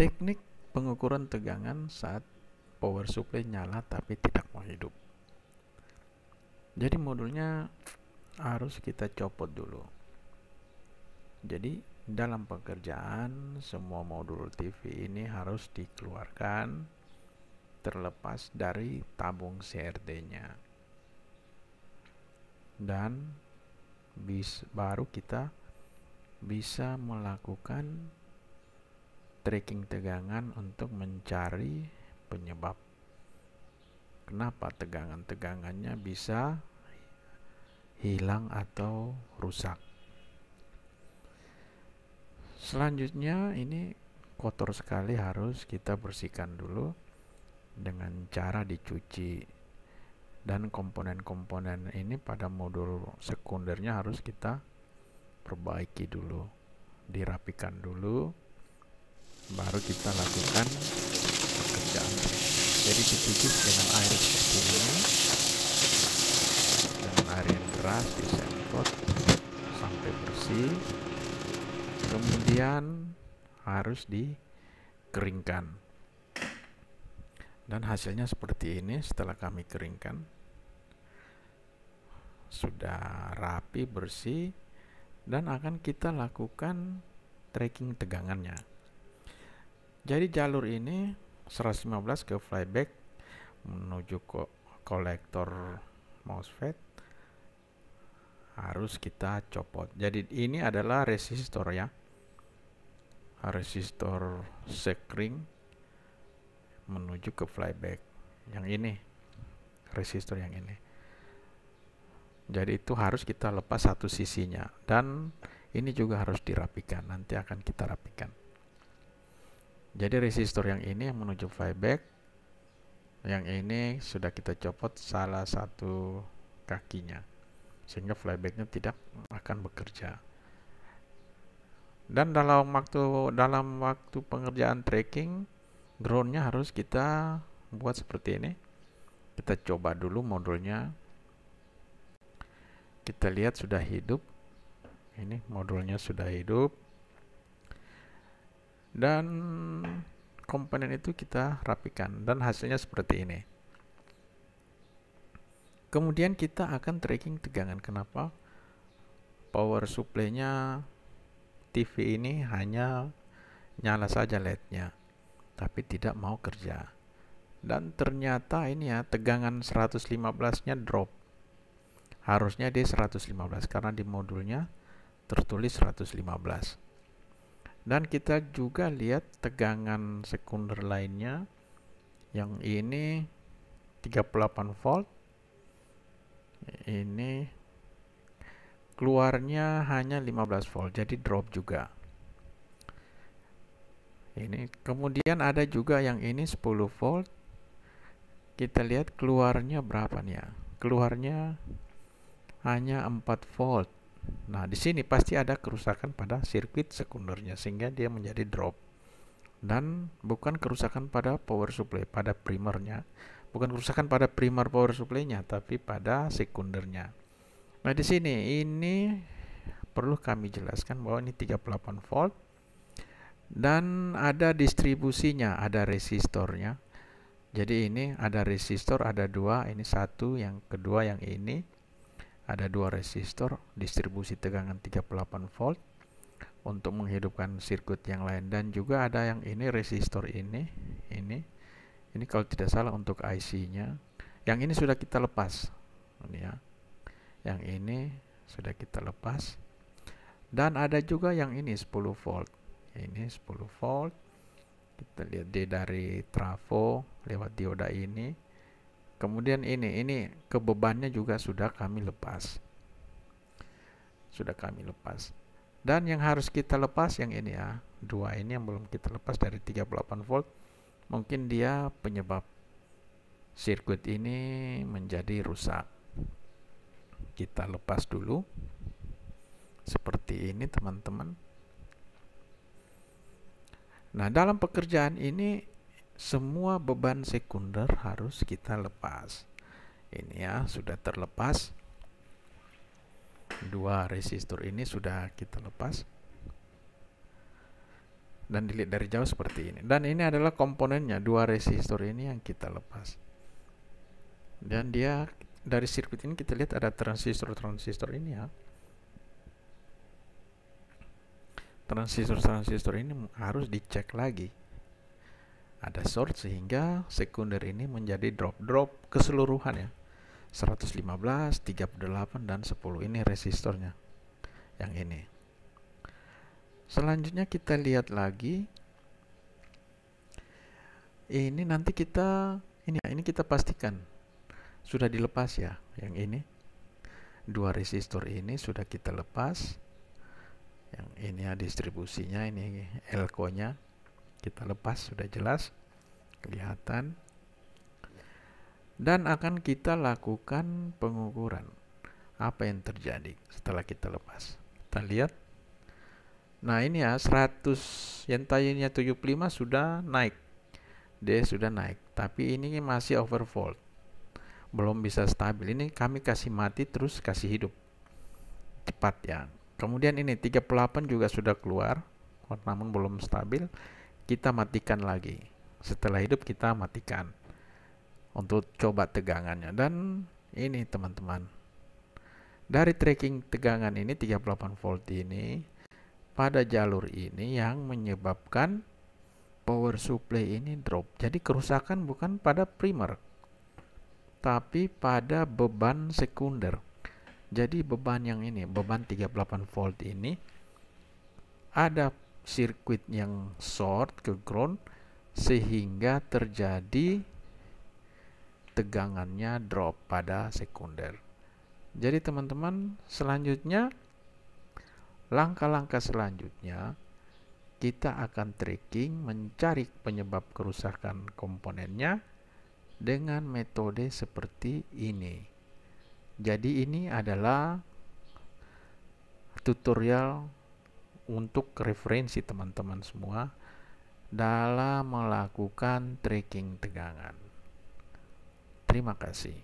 Teknik pengukuran tegangan saat power supply nyala tapi tidak mau hidup. Jadi modulnya harus kita copot dulu. Jadi dalam pekerjaan semua modul TV ini harus dikeluarkan terlepas dari tabung CRT-nya. Dan baru kita bisa melakukan tracking tegangan untuk mencari penyebab kenapa tegangannya bisa hilang atau rusak. Selanjutnya ini kotor sekali, harus kita bersihkan dulu dengan cara dicuci, dan komponen-komponen ini pada modul sekundernya harus kita perbaiki dulu, dirapikan dulu, baru kita lakukan pekerjaan. Jadi dicuci dengan air seperti ini, dengan air yang deras, disemprot sampai bersih, kemudian harus dikeringkan, dan hasilnya seperti ini. Setelah kami keringkan, sudah rapi, bersih, dan akan kita lakukan tracking tegangannya. Jadi jalur ini 115 ke flyback menuju ke kolektor MOSFET harus kita copot. Jadi ini adalah resistor ya, resistor sekring menuju ke flyback. Yang ini resistor yang ini. Jadi itu harus kita lepas satu sisinya, dan ini juga harus dirapikan. Nanti akan kita rapikan. Jadi resistor yang ini yang menuju flyback, yang ini sudah kita copot salah satu kakinya, sehingga flybacknya tidak akan bekerja. Dan dalam waktu pengerjaan tracking, groundnya harus kita buat seperti ini. Kita coba dulu modulnya, kita lihat sudah hidup. Ini modulnya sudah hidup, dan komponen itu kita rapikan, dan hasilnya seperti ini. Kemudian kita akan tracking tegangan. Kenapa power supply-nya TV ini hanya nyala saja LED-nya, tapi tidak mau kerja. Dan ternyata ini ya, tegangan 115-nya drop. Harusnya dia 115 karena di modulnya tertulis 115. Dan kita juga lihat tegangan sekunder lainnya. Yang ini 38 volt. Ini keluarnya hanya 15 volt, jadi drop juga. Ini kemudian ada juga yang ini 10 volt. Kita lihat keluarnya berapa nih ya? Keluarnya hanya 4 volt. Nah, di sini pasti ada kerusakan pada sirkuit sekundernya sehingga dia menjadi drop. Dan bukan kerusakan pada power supply, pada primernya. Bukan kerusakan pada primer power supply-nya, tapi pada sekundernya. Nah, di sini ini perlu kami jelaskan bahwa ini 38 volt dan ada distribusinya, ada resistornya. Jadi ini ada resistor, ada dua, ini satu, yang kedua yang ini. Ada dua resistor, distribusi tegangan 38 volt untuk menghidupkan sirkuit yang lain, dan juga ada yang ini resistor ini kalau tidak salah untuk IC-nya. Yang ini sudah kita lepas. Ini ya. Yang ini sudah kita lepas. Dan ada juga yang ini 10 volt. Ini 10 volt. Kita lihat dari trafo lewat dioda ini. Kemudian ini kebebannya juga sudah kami lepas. Dan yang harus kita lepas yang ini ya, dua ini yang belum kita lepas dari 38 volt. Mungkin dia penyebab sirkuit ini menjadi rusak. Kita lepas dulu. Seperti ini teman-teman. Nah, dalam pekerjaan ini semua beban sekunder harus kita lepas. Ini ya, sudah terlepas. Dua resistor ini sudah kita lepas. dan dilihat dari jauh seperti ini. Dan ini adalah komponennya, dua resistor ini yang kita lepas. Dan dia dari sirkuit ini kita lihat ada transistor ini ya. Transistor ini harus dicek lagi. Ada short sehingga sekunder ini menjadi drop keseluruhan ya. 115, 38 dan 10 ini resistornya. Yang ini. Selanjutnya kita lihat lagi. Ini nanti kita ini kita pastikan sudah dilepas ya. Yang ini. Dua resistor ini sudah kita lepas. Yang ini ya distribusinya, ini elko-nya kita lepas, sudah jelas kelihatan. Dan akan kita lakukan pengukuran apa yang terjadi setelah kita lepas. Kita lihat. Nah ini ya 100, yang tadinya 75 sudah naik. Dia sudah naik, tapi ini masih overvolt, belum bisa stabil. Ini kami kasih mati terus kasih hidup cepat ya. Kemudian ini 38 juga sudah keluar, namun belum stabil. Kita matikan lagi. Setelah hidup kita matikan untuk coba tegangannya. Dan ini teman-teman, dari tracking tegangan ini 38 volt ini pada jalur ini yang menyebabkan power supply ini drop. Jadi kerusakan bukan pada primer, tapi pada beban sekunder. Jadi beban yang ini, beban 38 volt ini, ada sirkuit yang short ke ground sehingga terjadi tegangannya drop pada sekunder. Jadi teman-teman, selanjutnya langkah-langkah selanjutnya kita akan tracking, mencari penyebab kerusakan komponennya dengan metode seperti ini. Jadi ini adalah tutorial untuk referensi teman-teman semua dalam melakukan tracking tegangan. Terima kasih.